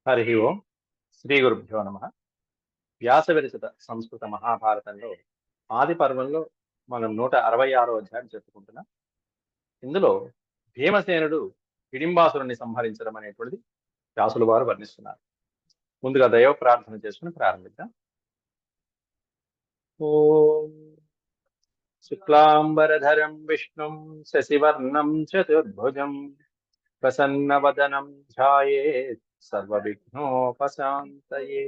హరి ఓం. శ్రీ గురుభ్యో నమ. వ్యాస విరచిత సంస్కృత మహాభారతంలో ఆది పర్వంలో మనం 166వ అధ్యాయం చెప్పుకుంటున్నాం. ఇందులో భీమసేనుడు హిడింబాసురుణ్ణి సంహరించడం అనేటువంటిది వ్యాసుల వారు వర్ణిస్తున్నారు. ముందుగా దైవ ప్రార్థన చేసుకుని ప్రారంభిద్దాం. ఓం శుక్లాంబరధరం విష్ణుం శశివర్ణం చతుర్భుజం ప్రసన్నవదనం ధ్యాయేత్ సర్వవిఘ్నోపశాంతయే.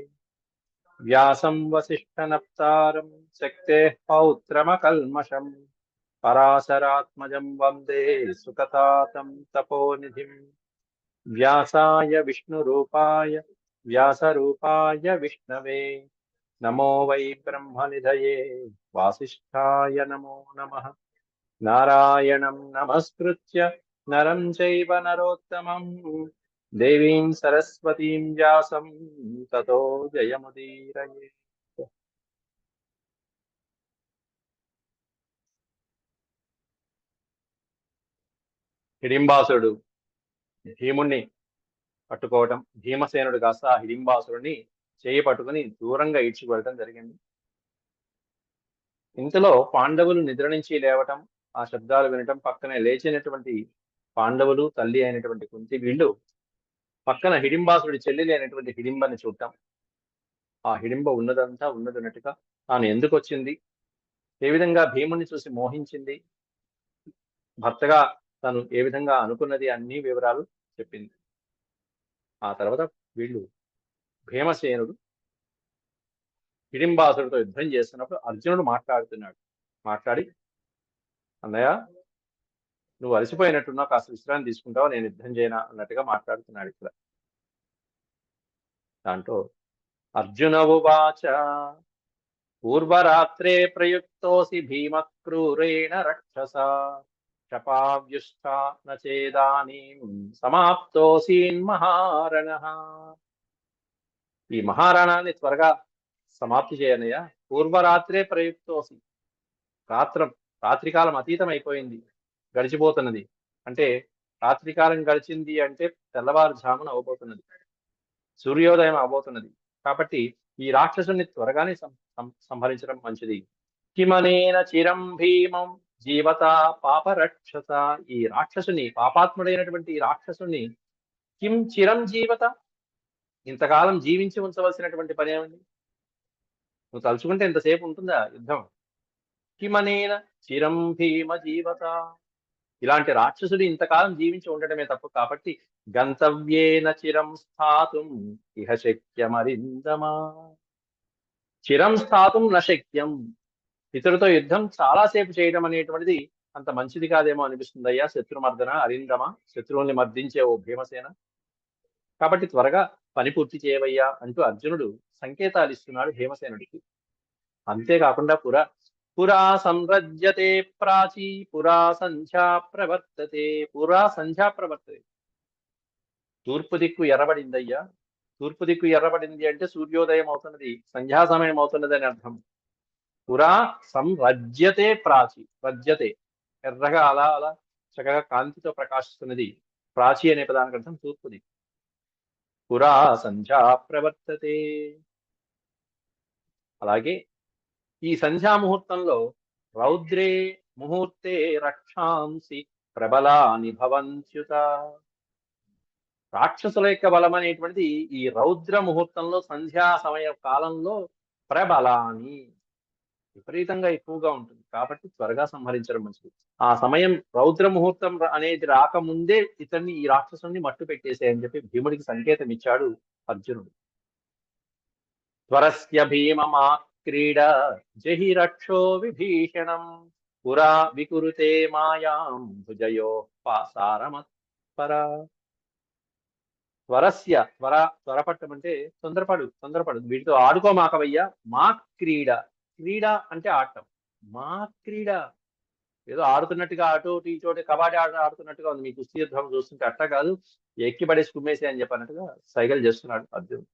వ్యాసం వసిష్ఠనప్తారం శక్తేః పౌత్రమకల్మషం పరాశరాత్మజం వందే సుకతాతం తపోనిధిం. వ్యాసాయ విష్ణురూపాయ వ్యాసరూపాయ విష్ణవే నమో వై బ్రహ్మనిధయే వాసిష్ఠాయ నమో నమః. నారాయణం నమస్కృత్య నరం చైవ నరోత్తమం దేవీం సరస్వతీం వ్యాసం తతో జయముదీరయే. హిడింబాసురుడు భీముణ్ణి పట్టుకోవటం, భీమసేనుడు కాస్త ఆ హిడింబాసురుడిని చేయి పట్టుకుని దూరంగా ఈడ్చుకువెళ్ళటం జరిగింది. ఇంతలో పాండవులు నిద్ర నుంచి లేవటం, ఆ శబ్దాలు వినటం, పక్కనే లేచినటువంటి పాండవులు, తల్లి అయినటువంటి కుంతి వీళ్ళు పక్కన హిడింబాసురుడి చెల్లెలి అయినటువంటి హిడింబని చూడటం, ఆ హిడింబ ఉన్నదంతా ఉన్నదన్నట్టుగా తాను ఎందుకు వచ్చింది, ఏ విధంగా భీముణ్ణి చూసి మోహించింది, భర్తగా తను ఏ విధంగా అనుకున్నది, అన్ని వివరాలు చెప్పింది. ఆ తర్వాత వీళ్ళు భీమసేనుడు హిడింబాసుడితో యుద్ధం చేస్తున్నప్పుడు అర్జునుడు మాట్లాడి, అన్నయ్య నువ్వు అలసిపోయినట్టున్నా కాస్త విశ్రాంతి తీసుకుంటావా, నేను యుద్ధం చేయనా అన్నట్టుగా మాట్లాడుతున్నాడు. ఇక్కడ దాంట్లో అర్జున ఉవాచ పూర్వరాత్రే ప్రయుక్తోసి భీమ క్రూరేణ రక్షస క్షపావ్యుష్ఠా నేదానీం సమాప్తోసీన్మహారణః. ఈ మహారణాన్ని త్వరగా సమాప్తి చేయనయ్యా. పూర్వరాత్రే ప్రయుక్తోసి, రాత్రికాలం అతీతం అయిపోయింది, గడిచిపోతున్నది. అంటే రాత్రికాలం గడిచింది అంటే తెల్లవారుజామున అవబోతున్నది, సూర్యోదయం అవబోతున్నది. కాబట్టి ఈ రాక్షసుని త్వరగానే సంహరించడం మంచిది. కిమనేన చిరం భీమం జీవత పాపరక్షస. ఈ రాక్షసుని, పాపాత్ముడైనటువంటి ఈ రాక్షసుని కిం చిరం జీవత, ఇంతకాలం జీవించి ఉంచవలసినటువంటి పని ఏముంది? నువ్వు తలుచుకుంటే ఇంతసేపు ఉంటుందా యుద్ధం? కిమనేన చిరం భీమ జీవత, ఇలాంటి రాక్షసుడు ఇంతకాలం జీవించి ఉండటమే తప్పు. కాబట్టి గంతవ్యేన చిరం స్థాతుం ఇహ శక్యమరిందమా. చిరం స్థాతుం నశక్యం, ఇతరుతో యుద్ధం చాలాసేపు చేయడం అనేటువంటిది అంత మంచిది కాదేమో అనిపిస్తుందయ్యా. శత్రుమర్దన అరిందమ, శత్రువుల్ని మర్దించే ఓ భీమసేన, కాబట్టి త్వరగా పని పూర్తి చేయవయ్యా అంటూ అర్జునుడు సంకేతాలు ఇస్తున్నాడు భీమసేనుడికి. అంతేకాకుండా పురా సంరజ్యతే ప్రాచీ పురా సంధ్యా ప్రవర్తతే. పురా సంధ్యా ప్రవర్తతే, తూర్పు దిక్కు ఎర్రబడిందయ్యా. తూర్పు దిక్కు ఎర్రబడింది అంటే సూర్యోదయం అవుతున్నది, సంధ్యా సమయం అవుతున్నది అని అర్థం. పురా సంరజ్యతే ప్రాచి, రజ్యతే ఎర్రగా అలా అలా చక్కగా కాంతితో ప్రకాశిస్తున్నది. ప్రాచి అనే పదానికి అర్థం తూర్పు దిక్కు. పురా సంధ్యా ప్రవర్తతే. అలాగే ఈ సంధ్యా ముహూర్తంలో రౌద్రే ముహూర్తే రక్షాంసి ప్రబలాని భవంత్యుత. రాక్షసుల యొక్క బలం అనేటువంటిది ఈ రౌద్ర ముహూర్తంలో, సంధ్యా సమయ కాలంలో ప్రబలాని విపరీతంగా ఎక్కువగా ఉంటుంది. కాబట్టి త్వరగా సంహరించడం మంచిది. ఆ సమయం రౌద్ర ముహూర్తం అనేది రాకముందే ఇతన్ని, ఈ రాక్షసుని మట్టు పెట్టేసేయని చెప్పి భీముడికి సంకేతం ఇచ్చాడు అర్జునుడు. త్వరస్య భీమమా క్రీడ జహి రక్షో విభీషణం పురా వికురుతే మాయాం భుజయో పాసారమత్పర. త్వరపట్టమంటే తొందరపడు, వీటితో ఆడుకోమాకవయ్యా. మా క్రీడ, క్రీడ అంటే ఆడటం, మా క్రీడ ఏదో ఆడుతున్నట్టుగా అటు ఇటు కబాడీ ఆడుతున్నట్టుగా ఉంది. మీ కుస్తీ యుద్ధం చూస్తుంటే అట్లా కాదు, ఎక్కి పడేసి కుమ్మేసే అని చెప్పినట్టుగా సైగలు చేస్తున్నాడు అర్జున్.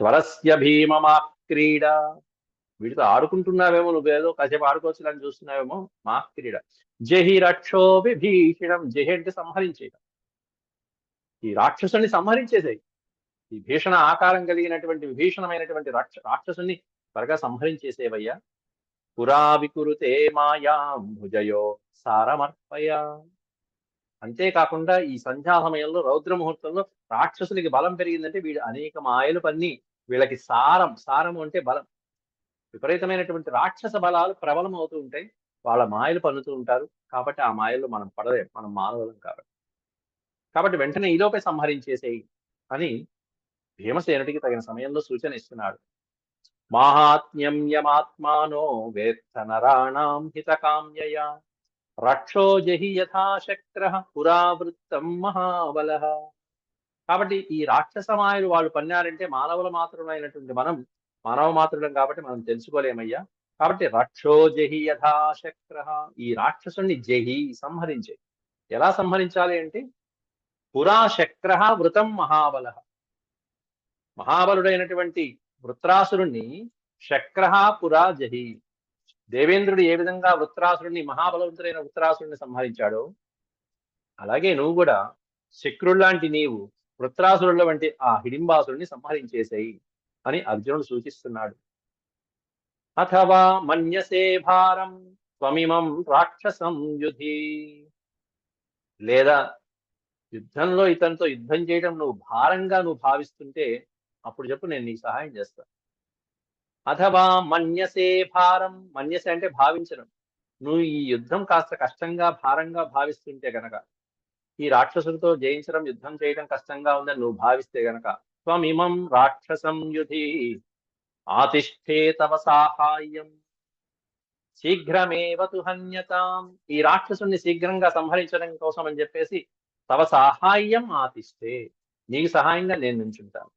త్వరస్య భీమమా క్రీడ, వీటితో ఆడుకుంటున్నావేమో, నువ్వేదో కాసేపు ఆడుకోవచ్చు అని చూస్తున్నావేమో. మా క్రీడ జహి రక్షో విభీషణం. జహి అంటే సంహరించేయడం, ఈ రాక్షసుని సంహరించేసాయి. ఈ భీషణ ఆకారం కలిగినటువంటి విభీషణమైనటువంటి రాక్షసుని త్వరగా సంహరించేసేవయ్యా. పురా వికురుతే మాయాం భుజయో సారమర్పయ. అంతేకాకుండా ఈ సంధ్యా సమయంలో రౌద్ర ముహూర్తంలో రాక్షసునికి బలం పెరిగిందంటే వీడు అనేక మాయలు పన్ని వీళ్ళకి సారం అంటే బలం, విపరీతమైనటువంటి రాక్షస బలాలు ప్రబలం అవుతూ ఉంటాయి. వాళ్ళ మాయలు పన్నుతూ ఉంటారు. కాబట్టి ఆ మాయల్లో మనం పడలేం, మనం మానవులం కాబట్టి వెంటనే ఈలోపే సంహరించేసేయి అని భీమసేనుడికి తగిన సమయంలో సూచన ఇస్తున్నాడు. మాహాత్మ్యం యమాత్మానో వేత్త నరాణాం హితకామ్యయ రక్షో జహి యథాశక్రః పురావృత్తం మహాబలః. కాబట్టి ఈ రాక్షస మాయలు వాళ్ళు పన్నారంటే మానవుల మాత్రమైనటువంటి మనం మానవ మాత్రులం కాబట్టి మనం తెలుసుకోలేమయ్యా. కాబట్టి రక్షో జహి యథాశక్రః, ఈ రాక్షసుని జహి సంహరించే. ఎలా సంహరించాలి అంటే పురాశక్రః వృతం మహాబలః, మహాబలుడైనటువంటి వృత్రాసురుణ్ణి శక్రః పురా జహి. దేవేంద్రుడు ఏ విధంగా వృత్రాసురుణ్ణి మహాబలవంతుడైన వృత్రాసురుణ్ణి సంహరించాడో అలాగే నువ్వు కూడా శక్రుల్లాంటి నీవు వృత్రాసురుల వంటి ఆ హిడింబాసురుణ్ణి సంహరించేసేయి అని అర్జునుడు సూచిస్తున్నాడు. అథవా మన్యసే భారం త్వమిమం రాక్షసం యుధి. లేదా యుద్ధంలో ఇతనితో యుద్ధం చేయడం నువ్వు భారంగా భావిస్తుంటే అప్పుడు చెప్పు, నేను నీకు సహాయం చేస్తా. అథవా మన్యసే భారం, మన్యసే అంటే భావించడం. నువ్వు ఈ యుద్ధం కాస్త కష్టంగా భారంగా భావిస్తుంటే గనక, ఈ రాక్షసులతో జయించడం యుద్ధం చేయడం కష్టంగా ఉందని నువ్వు భావిస్తే గనక త్వమిమం రాక్షసం యుధి ఆతిష్ఠే తవ సాహాయ్యం శీఘ్రమేవ తు హన్యతాం. ఈ రాక్షసుని శీఘ్రంగా సంహరించడం కోసం అని చెప్పేసి తవ సాహాయ్యం ఆతిష్ఠే, నీకు సహాయంగా నేను నించుంటాను,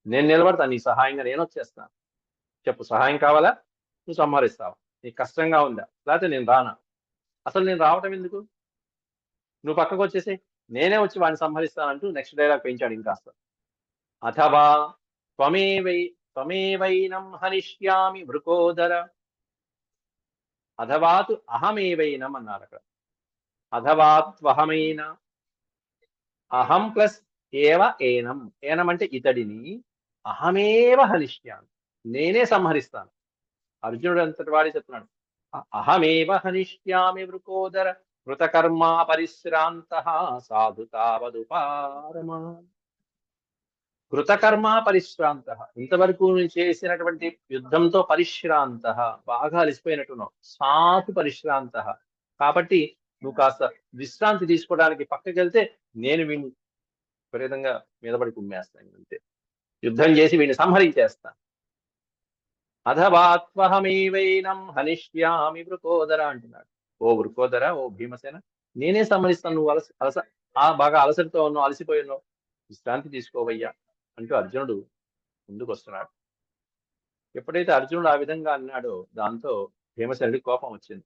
నేను నిలబడతాను, నీ సహాయంగా నేను వచ్చేస్తాను. చెప్పు, సహాయం కావాలా? నువ్వు సంహరిస్తావా? నీకు కష్టంగా ఉందా? లేకపోతే నేను రానా? అసలు నేను రావటం ఎందుకు, నువ్వు పక్కకు వచ్చేసి నేనే వచ్చి వాడిని సంహరిస్తానంటూ నెక్స్ట్ డైలాగ్ పెంచాడు ఇంకాస్త. అథవా త్వమేవైనం హనిష్యామి వృకోదర, అథవాతు అహమేవైనం అన్నారు అక్కడ. అథవాత్వహమైన, అహం ప్లస్ ఏవ ఏనం, ఏనం అంటే ఇతడిని, అహమేవ హనిష్యామి, నేనే సంహరిస్తాను. అర్జునుడు అంతటి వాడి చెప్తున్నాడు, అహమేవ హనిష్యామి వృకోదర కృతకర్మా పరిశ్రాంతః సాధు తావదుపారమా. కృతకర్మా పరిశ్రాంతః, ఇంతవరకు నువ్వు చేసినటువంటి యుద్ధంతో పరిశ్రాంతః, బాగా అలిసిపోయినట్టున్నావు. సాధు పరిశ్రాంతః, కాబట్టి నువ్వు కాస్త విశ్రాంతి తీసుకోవడానికి పక్కకెళ్తే నేను వీడిని విపరీతంగా మీదపడి కుమ్మేస్తాను, అంతే, యుద్ధం చేసి వీడిని సంహరించేస్తాను. అథవాత్వహమేవైనం హనిష్యామి వృకోదర అంటున్నాడు. ఓ వృకోదర, ఓ భీమసేన, నేనే సంహరిస్తాను, నువ్వు బాగా అలసటతో ఉన్నావు, అలసిపోయి ఉన్నావు, విశ్రాంతి తీసుకోవయ్యా అంటూ అర్జునుడు ముందుకు వస్తున్నాడు. ఎప్పుడైతే అర్జునుడు ఆ విధంగా అన్నాడో దాంతో భీమసేనుడికి కోపం వచ్చింది.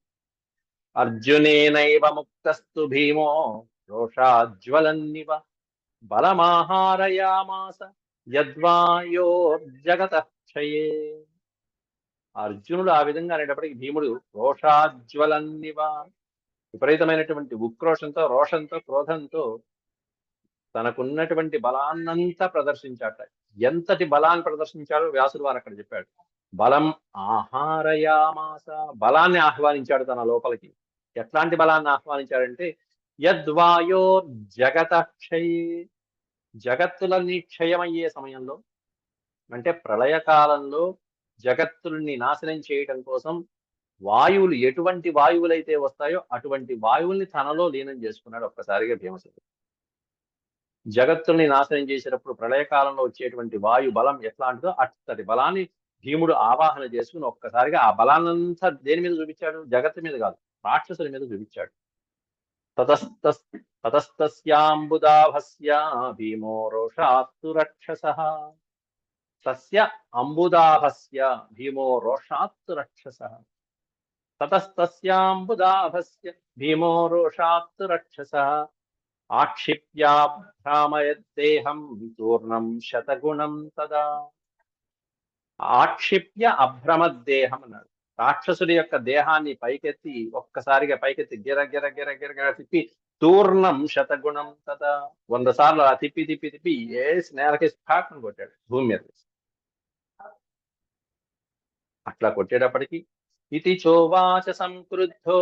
అర్జునేనైవ ముక్తస్తు భీమో రోషాజ్వలన్నివ బలమాహారయామాస యద్వాయోర్జగతః క్షయే. అర్జునుడు ఆ విధంగా అనేటప్పటికి భీముడు రోషాజ్వలన్నివ, విపరీతమైనటువంటి ఉక్రోషంతో, రోషంతో, క్రోధంతో తనకున్నటువంటి బలాన్నంతా ప్రదర్శించాట. ఎంతటి బలాన్ని ప్రదర్శించాడో వ్యాసుడు వారు అక్కడ చెప్పాడు. బలం ఆహారయామాస, బలాన్ని ఆహ్వానించాడు తన లోపలికి. ఎట్లాంటి బలాన్ని ఆహ్వానించాడంటే యద్వాయో జగత క్షయే, జగత్తులన్నీ క్షయమయ్యే సమయంలో, అంటే ప్రళయకాలంలో జగత్తుల్ని నాశనం చేయటం కోసం వాయువులు, ఎటువంటి వాయువులైతే వస్తాయో అటువంటి వాయువుల్ని తనలో లీనం చేసుకున్నాడు ఒక్కసారిగా భీమసేనుడు. జగత్తుల్ని నాశనం చేసేటప్పుడు ప్రళయకాలంలో వచ్చేటువంటి వాయు బలం ఎట్లాంటిదో అట్టటి బలాన్ని భీముడు ఆవాహన చేసుకుని ఒక్కసారిగా ఆ బలాన్నంతా దేని మీద చూపించాడు? జగత్తు మీద కాదు, రాక్షసుల మీద చూపించాడు. తతస్తస్యాంబుదాభస్య భీమో రోషాత్తు రక్షసః. తస్య అంబుదాభస్య భీమో రోషాత్తు రక్షసః. తతస్తస్యాంబుదాభస్య భీమో రోషాత్తు రక్షసః ఆక్షిప్యాభ్రామయద్దేహం చూర్ణం శతగుణం తదా. ఆక్షిప్య అభ్రమద్దేహం అన్నాడు. రాక్షసుడి యొక్క దేహాన్ని పైకెత్తి ఒక్కసారిగా పైకెత్తి గిర గిర గిర గిర గిర తిప్పి తూర్ణం శతగుణం తదా 100 సార్లు ఆ తిప్పి తిప్పి తిప్పి వేసి నేలకి స్టాక్ అని కొట్టాడు భూమి మీద. అట్లా కొట్టేటప్పటికి ఇతి చోవాచ సంక్రుద్ధో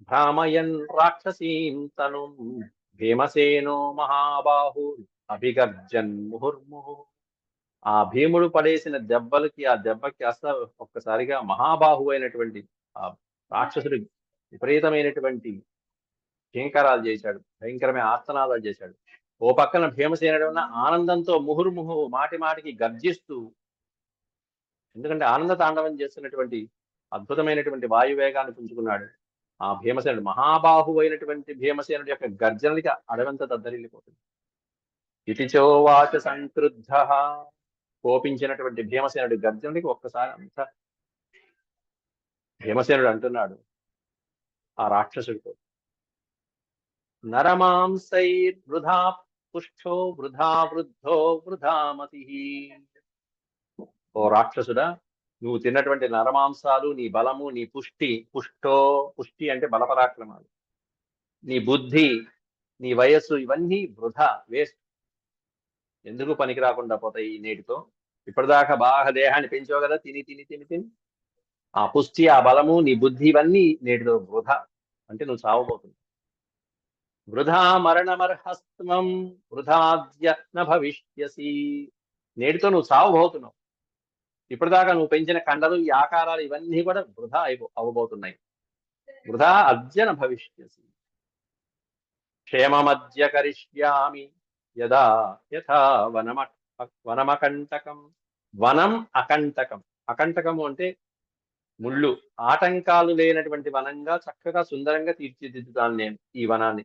భ్రామయన్ రాక్షసీం తను భీమసేనో మహాబాహు అభిగర్జన్ ముహుర్ముహు. ఆ భీముడు పడేసిన దెబ్బలకి ఆ దెబ్బకి అసలు ఒక్కసారిగా మహాబాహు అయినటువంటి ఆ రాక్షసుడు విపరీతమైనటువంటి భీంకరాలు చేశాడు, భయంకరమైన ఆర్తనాదాలు చేశాడు. ఓ పక్కన భీమసేనుడు ఆనందంతో ముహుర్ముహు మాటి మాటికి గర్జిస్తూ, ఎందుకంటే ఆనంద తాండవం చేస్తున్నటువంటి అద్భుతమైనటువంటి వాయువేగాన్ని పుంజుకున్నాడు ఆ భీమసేనుడు. మహాబాహు అయినటువంటి భీమసేనుడి యొక్క గర్జనలకి అడవంతా దద్దరిల్లిపోతుంది. ఇతి చోవాచ సంక్రుద్ధ, కోపించినటువంటి భీమసేనుడి గర్జనకి ఒక్కసారి అంతా భీమసేనుడు అంటున్నాడు ఆ రాక్షసుడితో, నరమాంసైర్వృధా పుష్ఠో వృధా వృద్ధో వృధా మతి. ఓ రాక్షసుడా, నువ్వు తిన్నటువంటి నరమాంసాలు, నీ బలము, నీ పుష్టి, పుష్టి అంటే బలపరాక్రమాలు, నీ బుద్ధి, నీ వయస్సు, ఇవన్నీ వృధా, వేస్ట్, ఎందుకు పనికి రాకుండా పోతాయి నేటితో. ఇప్పటిదాకా బాగా దేహాన్ని పెంచావు కదా తిని తిని తిని తిని, ఆ పుష్టి, ఆ బలము, నీ బుద్ధి, ఇవన్నీ నేటితో వృధా, అంటే నువ్వు చావబోతుంది. వృధా మరణమర్హస్త్వం వృధాద్య న భవిష్యసి. నేటితో నువ్వు చావబోతున్నావు. ఇప్పటిదాకా నువ్వు పెంచిన కండలు, ఈ ఆకారాలు, ఇవన్నీ కూడా వృధా అవ్వబోతున్నాయి. వృధా అద్య న భవిష్యసి. క్షేమమద్య కరిష్యామి యదా యథా వనమకంటకం. వనం అకంటకం. అకంటకము అంటే ముళ్ళు, ఆటంకాలు లేనటువంటి వనంగా చక్కగా సుందరంగా తీర్చిదిద్దుతాను నేను ఈ వనాన్ని.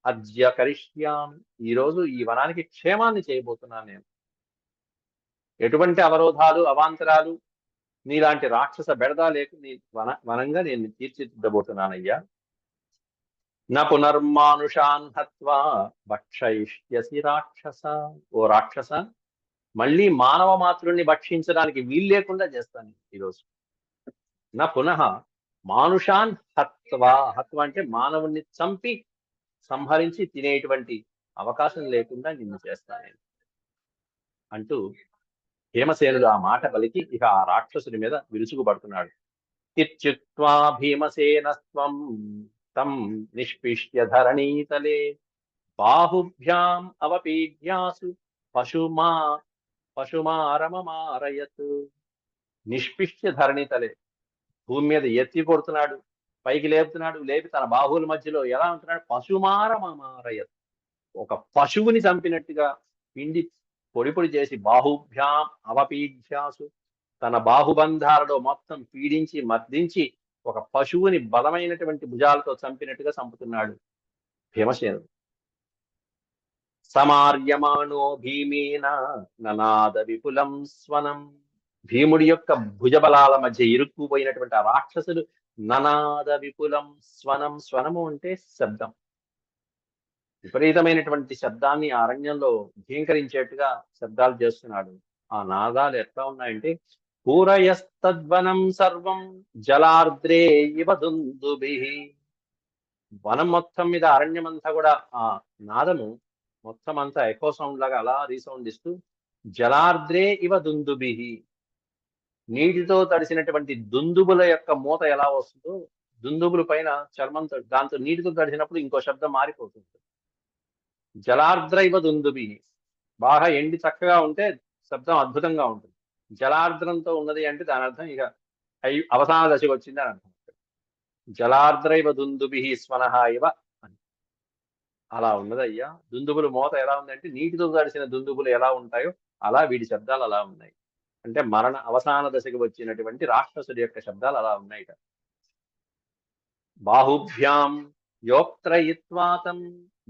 అద్య కరిష్యామి, ఈ రోజు ఈ వనానికి క్షేమాన్ని చేయబోతున్నాను నేను. ఎటువంటి అవరోధాలు, అవాంతరాలు, నీలాంటి రాక్షస బెడద లేకు నీ వనంగా నేను తీర్చిదిద్దబోతున్నానయ్యా. న పునర్మానుషాన్ హత్వా భక్షయిష్యసి రాక్షస. ఓ రాక్షస, మళ్ళీ మానవ మాతృల్ని భక్షించడానికి వీలు లేకుండా చేస్తాను ఈరోజు. నా పునః మానుషాన్ హత్వా. హత్వ అంటే మానవుణ్ణి చంపి సంహరించి తినేటువంటి అవకాశం లేకుండా నిన్ను చేస్తాను నేను అంటూ భీమసేనుడు ఆ మాట పలికి ఇక ఆ రాక్షసుడి మీద విరుచుకుపడుతున్నాడు. ఇత్యుక్త్వా భీమసేనస్త్వం తం నిష్పిష్య ధరణీతలే బాహుభ్యాం అవపీడ్యాసు పశుమారమమారయత్. నిష్పిష్య ధరణీతలే, భూమి మీద ఎత్తి కొడుతున్నాడు, పైకి లేపుతున్నాడు, లేపి తన బాహువుల మధ్యలో ఎలా ఉంటున్నాడు, పశుమారమమారయత్, ఒక పశువుని చంపినట్టుగా పిండి పొడి పొడి చేసి, బాహుభ్యాం అవపీడ్యాసు, తన బాహుబంధాలలో మొత్తం పీడించి మర్దించి ఒక పశువుని బలమైనటువంటి భుజాలతో చంపినట్టుగా చంపుతున్నాడు భీమసేనుడు. సమార్యమాణో భీమేన ననాద విపులం స్వనం. భీముడి యొక్క భుజబలాల మధ్య ఇరుక్కుపోయినటువంటి ఆ రాక్షసుడు ననాద విపులం స్వనం. స్వనము అంటే శబ్దం. విపరీతమైనటువంటి శబ్దాన్ని ఆ అరణ్యంలో భీంకరించేట్టుగా శబ్దాలు చేస్తున్నాడు. ఆ నాదాలు ఎట్లా ఉన్నాయంటే, పూరయస్తద్వనం సర్వం జలార్ద్రే ఇవ దుందుభిః. వనం మొత్తం మీద, అరణ్యం అంతా కూడా ఆ నాదము మొత్తం అంతా ఎకో సౌండ్ లాగా అలా రీసౌండ్ ఇస్తూ, జలార్ద్రే ఇవ దుందుభిః, నీటితో తడిసినటువంటి దుందుబుల యొక్క మూత ఎలా వస్తుందో, దుందుబుల పైన చర్మంతో, దాంతో నీటితో తడిసినప్పుడు ఇంకో శబ్దం మారిపోతుంది. జలార్ద్ర ఇవ దుందుభిః, బాగా ఎండి చక్కగా ఉంటే శబ్దం అద్భుతంగా ఉంటుంది. జలార్ద్రంతో ఉన్నది అంటే దాని అర్థం ఇక అవసాన దశకు వచ్చింది అని అర్థం. జలార్ద్ర ఇవ దుందుభిః స్వనః ఇవ అని అలా ఉన్నదయ్యా. దుందుబులు మోత ఎలా ఉందంటే, నీటితో తడిసిన దుందుబులు ఎలా ఉంటాయో అలా వీడి శబ్దాలు అలా ఉన్నాయి. అంటే మరణ అవసాన దశకు వచ్చినటువంటి రాక్షసుడి యొక్క శబ్దాలు అలా ఉన్నాయి. బాహుభ్యాం యోక్త్రయిత్వాతం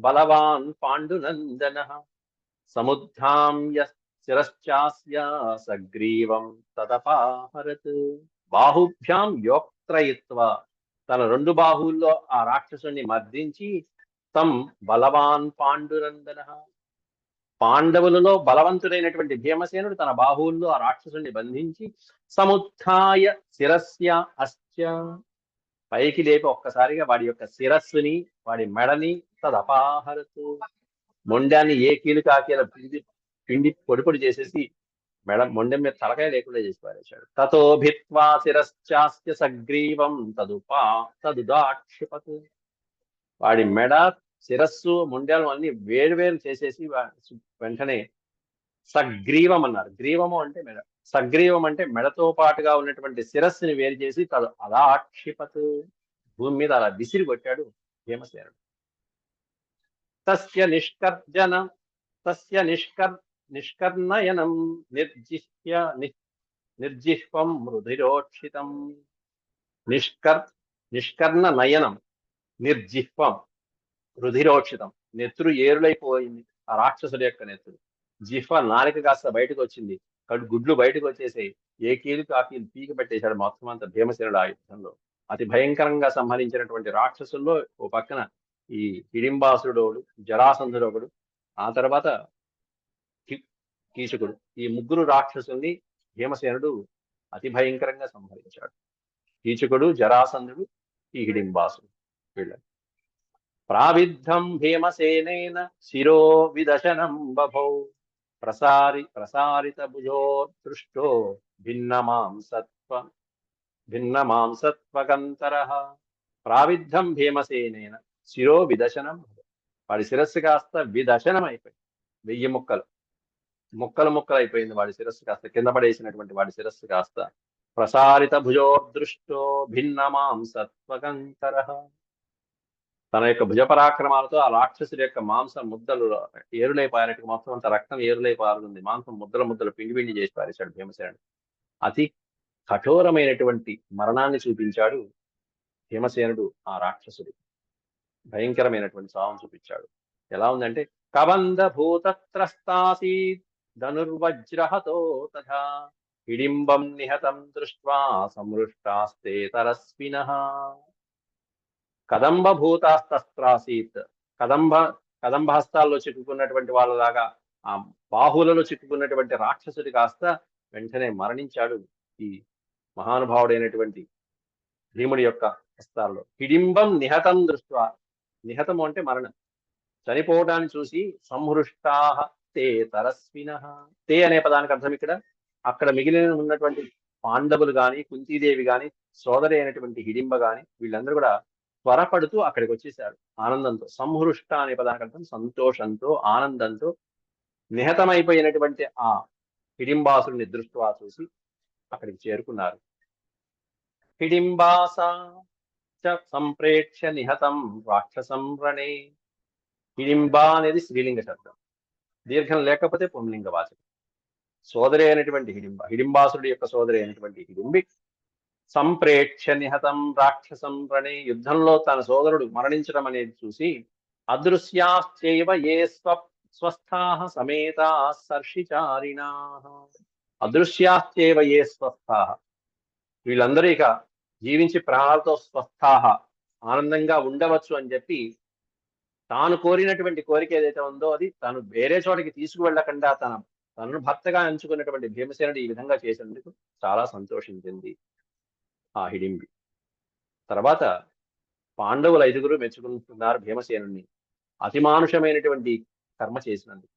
బలవాన్ పాండునందన సముద్ధామ్య శిరశ్చాస్య సగ్రీవం తదపాహరత్. బాహుభ్యాం యోక్త్రయిత్వా, తన రెండు బాహువుల్లో ఆ రాక్షసుని మర్దించి, తం బలవాన్ పాండునందన, పాండవులలో బలవంతుడైనటువంటి భీమసేనుడు తన బాహువుల్లో ఆ రాక్షసుని బంధించి సముత్థాయ శిరస్య అస్య, పైకి లేపి ఒక్కసారిగా వాడి యొక్క శిరస్సుని, వాడి మెడని తదపాహరతు, మొండాన్ని ఏ కీలు కాకీల పిండి పిండి పొడి పొడి చేసేసి మొండెం మీద తలకాయ లేకుండా చేసి పారేశాడు. తతో భిత్వా శిరశ్చాస్య సగ్రీవం తదుదాక్షిపత్, వాడి మెడ శిరస్సు మొండాలు అన్ని వేరు చేసేసి వెంటనే సగ్రీవం అన్నారు. గ్రీవము అంటే మెడ, సగ్రీవం అంటే మెడతో పాటుగా ఉన్నటువంటి శిరస్సుని వేరు చేసి తదు అదాక్షిపత్, భూమి మీద అలా విసిరి కొట్టాడు భీమసేనుడు. తస్య నిష్కర్ణయనం నిర్జిహ్వం రుధిరోక్షితం. నిష్కర్ణ నయనం నిర్జిహ్వం రుధిరోక్షితం, నెత్తురు ఏరులైపోయింది ఆ రాక్షసుడి యొక్క నెత్తురు. జిహ్వ నాలిక కాస్త బయటకు వచ్చింది, గుడ్లు బయటకు వచ్చేసి ఏ కీలుకు ఆ కీలు పీకి పెట్టేశాడు మొత్తం అంతా భీమసేనుడు ఆ యుద్ధంలో. అతి భయంకరంగా సంహరించినటువంటి రాక్షసుల్లో ఓ పక్కన ఈ హిడింబాసుడు, జరాసంధుడు ఒకడు, ఆ తర్వాత కీచకుడు, ఈ ముగ్గురు రాక్షసుల్ని భీమసేనుడు అతి భయంకరంగా సంహరించాడు. కీచకుడు, జరాసంధుడు, ఈ హిడింబాసుడు వీళ్ళని. ప్రావిద్ధం భీమసేనేన శిరో విదశనం బభౌ ప్రసారిత భుజోదృష్టో భిన్నమాంసత్వగంతరః. ప్రావిద్ధం భీమసేనేన శిరో విదశనం, వాడి శిరస్సు కాస్త విదశనం అయిపోయింది, 1000 ముక్కలు అయిపోయింది వాడి శిరస్సు కాస్త, కింద పడేసినటువంటి వాడి శిరస్సు కాస్త ప్రసారిత భుజోదృష్టో భిన్నమాంసత్వగంతరః. తన యొక్క భుజ పరాక్రమాలతో ఆ రాక్షసుడి యొక్క మాంసం ముద్దలు ఏరులై పారేట్టుకు మొత్తం అంత రక్తం ఏరులై పారుతుంది, మాంసం ముద్దలు పిండి చేసి పారేశాడు భీమసేనుడు. అతి కఠోరమైనటువంటి మరణాన్ని చూపించాడు భీమసేనుడు ఆ రాక్షసుడి, భయంకరమైనటువంటి సావం చూపించాడు. ఎలా ఉందంటే కబంధ భూతత్రస్తాసీ ధనుర్వజ్రహతో తథా హిడింబం నిహతం దృష్ట్వా సమృష్టాస్తే తరస్వినః. కదంబ భూతాస్తస్త్రాసీత్, కదంబ హస్తాల్లో చిక్కుకున్నటువంటి వాళ్ళలాగా ఆ బాహువులలో చిక్కుకున్నటువంటి రాక్షసుడి కాస్త వెంటనే మరణించాడు ఈ మహానుభావుడైనటువంటి భీముడి యొక్క హస్తాల్లో. హిడింబం నిహతం దృష్ట్వా, నిహతము అంటే మరణం, చనిపోవడాన్ని చూసి సంహృష్టాః తే తరస్వినః. తే అనే పదానికి అర్థం ఇక్కడ అక్కడ మిగిలిన ఉన్నటువంటి పాండవులు గాని, కుంతీదేవి గాని, సోదరి అయినటువంటి హిడింబ గాని, వీళ్ళందరూ కూడా త్వరపడుతూ అక్కడికి వచ్చేసారు ఆనందంతో. సంహృష్ట అనే పదానికి అర్థం సంతోషంతో, ఆనందంతో. నిహతమైపోయినటువంటి ఆ హిడింబాసుని దృష్ట్యా చూసి అక్కడికి చేరుకున్నారు. హిడింబాస సంప్రేక్ష్య నిహతం రాక్షసం రణే. హిడింబ అనేది స్త్రీలింగ శబ్దం, దీర్ఘం లేకపోతే పుంలింగ వాచకం. సోదరి అయినటువంటి హిడింబాసుడి యొక్క సోదరి అయినటువంటి హిడింబి సంప్రేక్ష్య నిహతం రాక్షసం రణే, యుద్ధంలో తన సోదరుడు మరణించడం అనేది చూసి అదృశ్యాశ్చైవ ఏ స్వస్థాః సమేతాః సర్షిచారిణాః. అదృశ్యాశ్చైవ ఏ స్వస్థాః, వీళ్ళందరూ ఇక జీవించి ప్రాణాలతో స్వస్థాః ఆనందంగా ఉండవచ్చు అని చెప్పి తాను కోరినటువంటి కోరిక ఏదైతే ఉందో అది తాను వేరే చోటికి తీసుకువెళ్ళకుండా తనను భర్తగా ఎంచుకున్నటువంటి భీమసేనుడు ఈ విధంగా చేసినందుకు చాలా సంతోషించింది ఆ హిడింబి. తర్వాత పాండవులు 5గురు మెచ్చుకుంటున్నారు భీమసేనుని అతిమానుషమైనటువంటి కర్మ చేసినందుకు.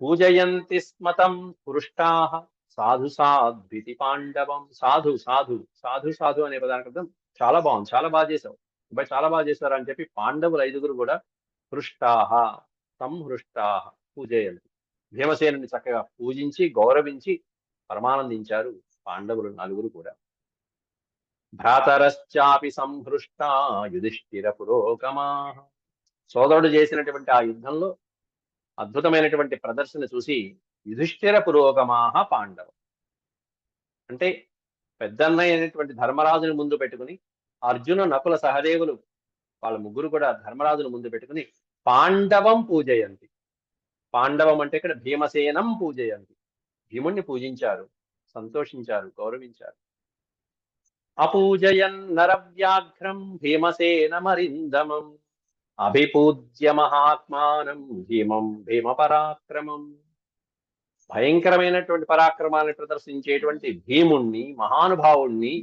పూజయంతి స్మతం పురుష్టాః సాధు సాధ్వితి పాండవం. సాధు సాధు సాధు సాధు అనే పదానికి అర్థం చాలా బాగుంది, చాలా బాగా చేశావు, అబ్బాయి చాలా బాగా చేశారు అని చెప్పి పాండవులు 5గురు కూడా హృష్టాః సంహృష్టాః పూజయంతి, భీమసేనుని చక్కగా పూజించి గౌరవించి పరమానందించారు పాండవులు 4గురు కూడా. భ్రాతరశ్చాపి సంహృష్టా యుధిష్ఠిర పురోగమాః. సోదరుడు చేసినటువంటి ఆ యుద్ధంలో అద్భుతమైనటువంటి ప్రదర్శన చూసి యుధిష్ఠిర పురోగమాః పాండవ అంటే పెద్దన్నయ్య అయినటువంటి ధర్మరాజుని ముందు పెట్టుకుని అర్జున, నకుల, సహదేవులు వాళ్ళ ముగ్గురు కూడా ధర్మరాజును ముందు పెట్టుకుని పాండవం పూజయంతి. పాండవం అంటే ఇక్కడ భీమసేనం పూజయంతి, భీముణ్ణి పూజించారు, సంతోషించారు, గౌరవించారు. అపూజయన్ నరవ్యాఘ్రం భీమసేనమరిందమం అభిపూజ్య మహాత్మానం భీమం భీమ పరాక్రమం. భయంకరమైనటువంటి పరాక్రమాన్ని ప్రదర్శించేటువంటి భీముణ్ణి, మహానుభావుణ్ణి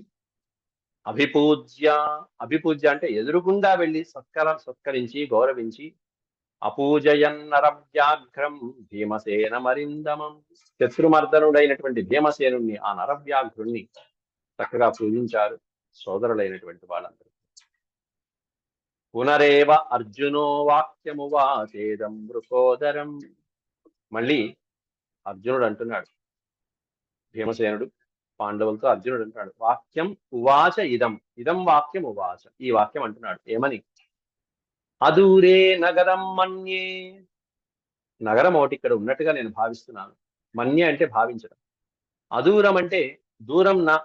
అభిపూజ్య, అభిపూజ్య అంటే ఎదురుగుండా వెళ్ళి సత్కరించి గౌరవించి, అపూజయన్నరవ్యాఘ్రం భీమసేన మరిందమం. శత్రుమర్దనుడైనటువంటి భీమసేనుణ్ణి, ఆ నరవ్యాఘ్రుణ్ణి చక్కగా పూజించారు సోదరులైనటువంటి వాళ్ళందరూ. పునరేవ అర్జునో వాక్యమువాచేదం వృకోదరం. మళ్ళీ అర్జునుడు అంటున్నాడు, భీమసేనుడు పాండవులతో అర్జునుడు అంటున్నాడు, వాక్యం ఉవాచ ఇదం, ఇదం వాక్యం ఉవాచ, ఈ వాక్యం అంటున్నాడు ఏమని? అదూరే నగరం మన్యే. నగరం ఒకటి ఇక్కడ ఉన్నట్టుగా నేను భావిస్తున్నాను. మన్య అంటే భావించడం, అదూరం అంటే దూరం, నా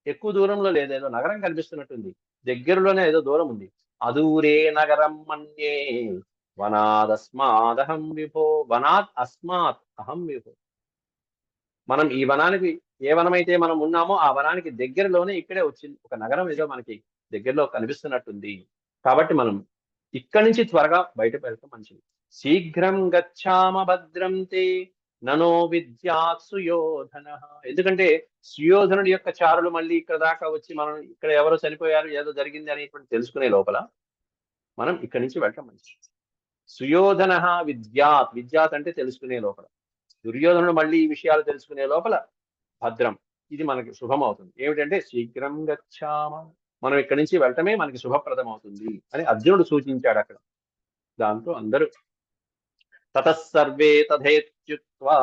ఎక్కువ దూరంలో లేదేదో నగరం కనిపిస్తున్నట్టుంది, దగ్గరలోనే ఏదో దూరం ఉంది. అదూరే నగరం మన్యే వనాదస్మాదహం విభో, వనాత్ అస్మాత్ అహం విభో. మనం ఈ వనానికి, ఏ వనమైతే మనం ఉన్నామో ఆ వనానికి దగ్గరలోనే ఇక్కడే వచ్చింది ఒక నగరం, ఏదో మనకి దగ్గరలో కనిపిస్తున్నట్టుంది. కాబట్టి మనం ఇక్కడి నుంచి త్వరగా బయటకు వెళ్తాం మంచిది. శీఘ్రం గచ్చామ భద్రం తే ననో విద్యాత్ సుయోధన. ఎందుకంటే సుయోధనుడి యొక్క చారులు మళ్ళీ ఇక్కడ దాకా వచ్చి మనం ఇక్కడ ఎవరో చనిపోయారు, ఏదో జరిగింది అనేటువంటి తెలుసుకునే లోపల మనం ఇక్కడి నుంచి వెళ్ళటం మంచిది. సుయోధన విద్యాత్, విద్యాత్ అంటే తెలుసుకునే లోపల, దుర్యోధనుడు మళ్ళీ ఈ విషయాలు తెలుసుకునే లోపల భద్రం, ఇది మనకి శుభం అవుతుంది. ఏమిటంటే శీఘ్రం గచ్చామ, మనం ఇక్కడి నుంచి వెళ్ళటమే మనకి శుభప్రదం అవుతుంది అని అర్జునుడు సూచించాడు అక్కడ. దాంతో అందరూ తతస్సర్వే తథేత్యుక్త్వా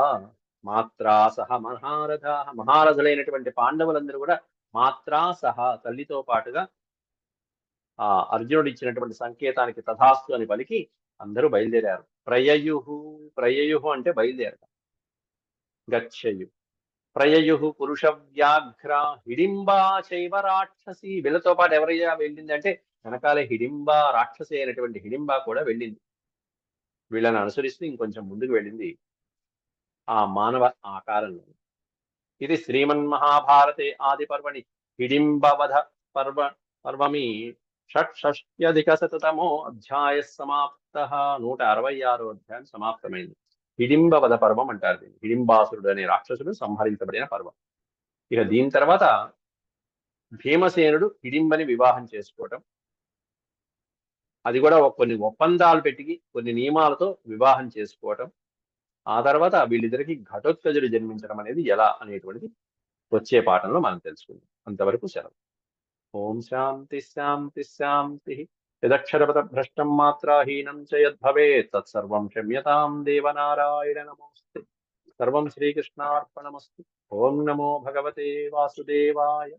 మాత్రా సహ మహారథ, మహారథులైనటువంటి పాండవులందరూ కూడా మాత్రా సహా తల్లితో పాటుగా ఆ అర్జునుడు ఇచ్చినటువంటి సంకేతానికి తథాస్తు అని పలికి అందరూ బయలుదేరారు. ప్రయయుహు, ప్రయయుహు అంటే బయలుదేరడం. గచ్చయు ప్రయయు పురుష వ్యాఘ్ర హిడింబా చైవ రాక్షసి. వీళ్ళతో పాటు ఎవరయ్యా వెళ్ళింది అంటే వెనకాలే హిడింబా, రాక్షసి అయినటువంటి హిడింబా కూడా వెళ్ళింది. వీళ్ళని అనుసరిస్తూ ఇంకొంచెం ముందుకు వెళ్ళింది ఆ మానవ ఆకారంలో. ఇది శ్రీమన్మహాభారతే ఆది పర్వణి హిడింబవధ పర్వమి షట్షష్ట్యధికశతమో అధ్యాయ సమాప్త. 166వ అధ్యాయం సమాప్తమైంది. హిడింబవధ పర్వం అంటారు దీన్ని. హిడింబాసురుడు అనే రాక్షసుడు సంహరించబడిన పర్వం. ఇక దీని తర్వాత భీమసేనుడు హిడింబని వివాహం చేసుకోవటం, అది కూడా కొన్ని ఒప్పందాలు పెట్టి కొన్ని నియమాలతో వివాహం చేసుకోవటం. ఆ తర్వాత వీళ్ళిద్దరికి ఘటోత్కజుడు జన్మించడం అనేది ఎలా అనేటువంటిది వచ్చే పాఠంలో మనం తెలుసుకుందాం. అంతవరకు సెలవు. ఓం శాంతి శాంతి శాంతి. యదక్షరపద భ్రష్టం మాత్రాహీనం చ యద్భవేత్ తత్సర్వం క్షమ్యతాం దేవనారాయణ నమోస్తే. సర్వం శ్రీకృష్ణార్పణమస్తు. ఓం నమో భగవతే వాసుదేవాయ.